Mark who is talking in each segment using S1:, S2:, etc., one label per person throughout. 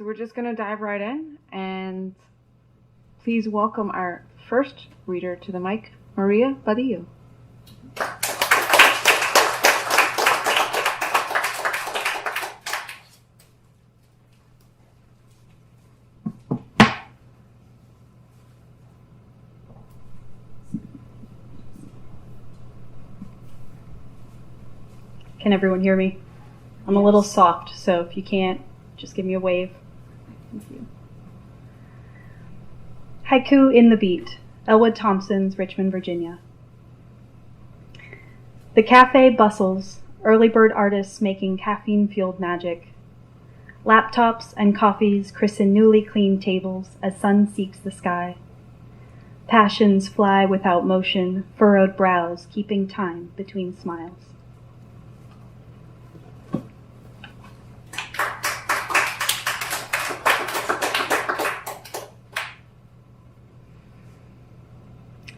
S1: So we're just going to dive right in, and please welcome our first reader to the mic, Maria Badillo.
S2: Can everyone hear me? I'm a little soft, so if you can't, just give me a wave. Thank you. Haiku in the Beat, Elwood Thompson's Richmond, Virginia. The cafe bustles, early bird artists making caffeine-fueled magic. Laptops and coffees christen newly cleaned tables as sun seeks the sky. Passions fly without motion, furrowed brows keeping time between smiles.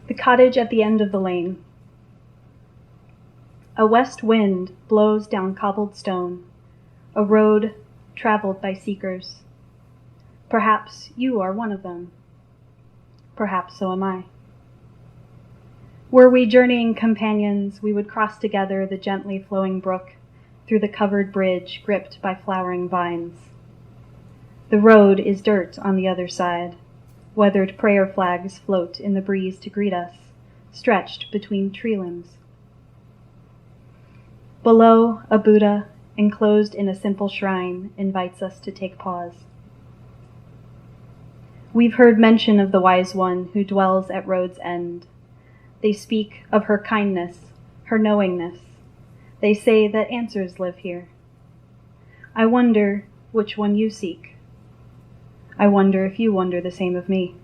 S2: The cottage at the end of the lane. A west wind blows down cobbled stone, a road traveled by seekers. Perhaps you are one of them. Perhaps so am I. Were we journeying companions, we would cross together the gently flowing brook through the covered bridge gripped by flowering vines. The road is dirt on the other side. Weathered prayer flags float in the breeze to greet us, stretched between tree limbs. Below, a Buddha, enclosed in a simple shrine, invites us to take pause. We've heard mention of the wise one who dwells at road's end. They speak of her kindness, her knowingness. They say that answers live here. I wonder which one you seek. I wonder if you wonder the same of me.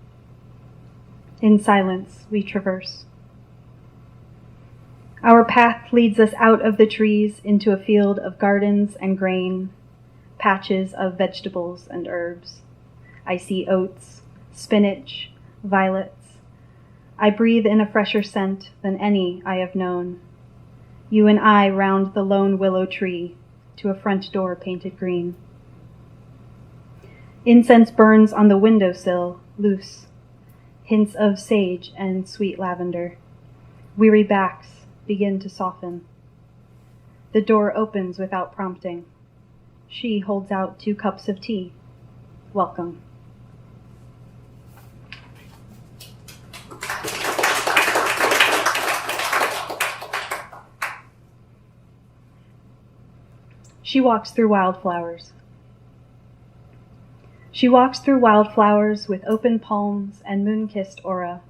S2: In silence, we traverse. Our path leads us out of the trees into a field of gardens and grain, patches of vegetables and herbs. I see oats, spinach, violets. I breathe in a fresher scent than any I have known. You and I round the lone willow tree to a front door painted green. Incense burns on the windowsill, loose, hints of sage and sweet lavender. Weary backs begin to soften. The door opens without prompting. She holds out 2 cups of tea. Welcome. She walks through wildflowers. She walks through wildflowers with open palms and moon-kissed aura.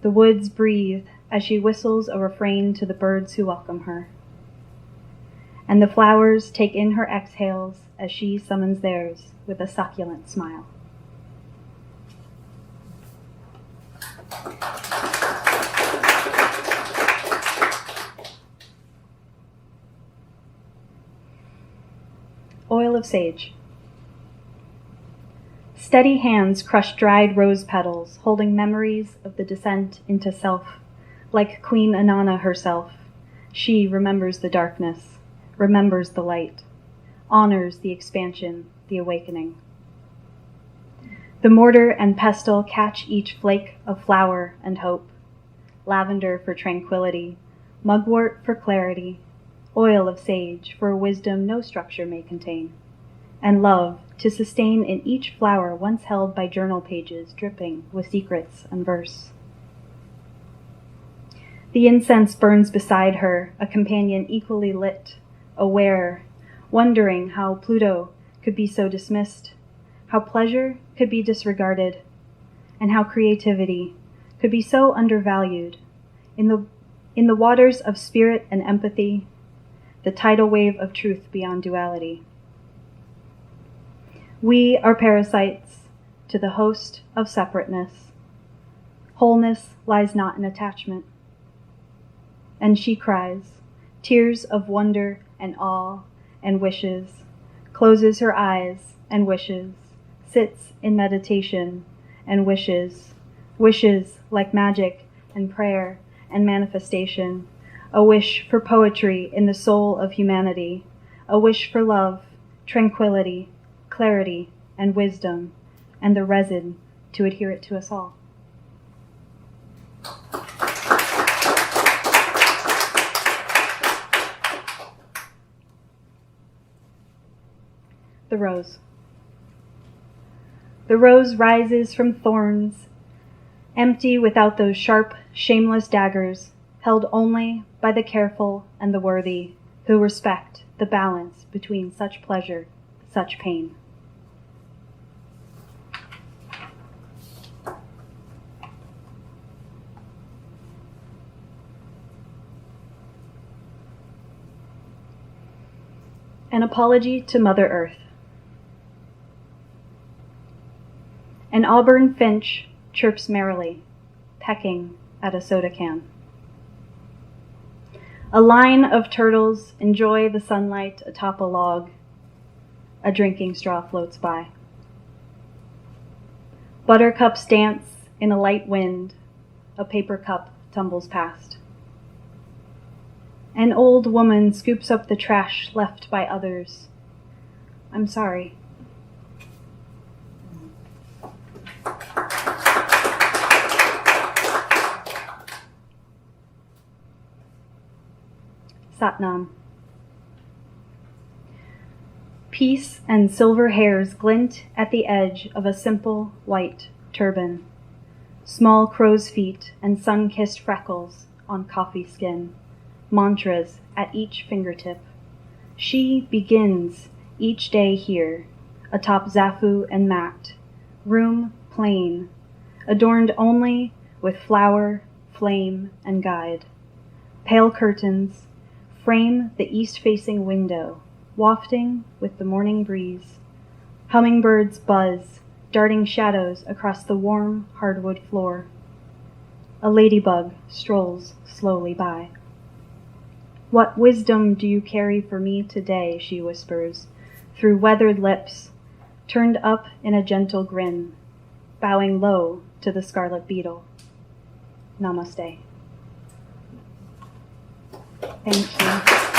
S2: The woods breathe as she whistles a refrain to the birds who welcome her. And the flowers take in her exhales as she summons theirs with a succulent smile. Oil of Sage. Steady hands crush dried rose petals, holding memories of the descent into self. Like Queen Inanna herself, she remembers the darkness, remembers the light, honors the expansion, the awakening. The mortar and pestle catch each flake of flower and hope, lavender for tranquility, mugwort for clarity, oil of sage for wisdom no structure may contain, and love to sustain in each flower once held by journal pages dripping with secrets and verse. The incense burns beside her, a companion equally lit, aware, wondering how Pluto could be so dismissed, how pleasure could be disregarded, and how creativity could be so undervalued. In the waters of spirit and empathy, the tidal wave of truth beyond duality. We are parasites to the host of separateness. Wholeness lies not in attachment. And she cries, tears of wonder and awe and wishes, closes her eyes and wishes, sits in meditation and wishes like magic and prayer and manifestation, a wish for poetry in the soul of humanity, a wish for love, tranquility, clarity and wisdom, and the resin to adhere it to us all. The rose. The rose rises from thorns, empty without those sharp, shameless daggers, held only by the careful and the worthy, who respect the balance between such pleasure, such pain. An apology to Mother Earth. An auburn finch chirps merrily, pecking at a soda can. A line of turtles enjoy the sunlight atop a log. A drinking straw floats by. Buttercups dance in a light wind. A paper cup tumbles past. An old woman scoops up the trash left by others. I'm sorry. Satnam. Peace and silver hairs glint at the edge of a simple white turban. Small crow's feet and sun-kissed freckles on coffee skin. Mantras at each fingertip. She begins each day here, atop Zafu and mat, room plain, adorned only with flower, flame, and guide. Pale curtains frame the east-facing window, wafting with the morning breeze. Hummingbirds buzz, darting shadows across the warm hardwood floor. A ladybug strolls slowly by. What wisdom do you carry for me today, she whispers, through weathered lips, turned up in a gentle grin, bowing low to the scarlet beetle. Namaste. Thank you.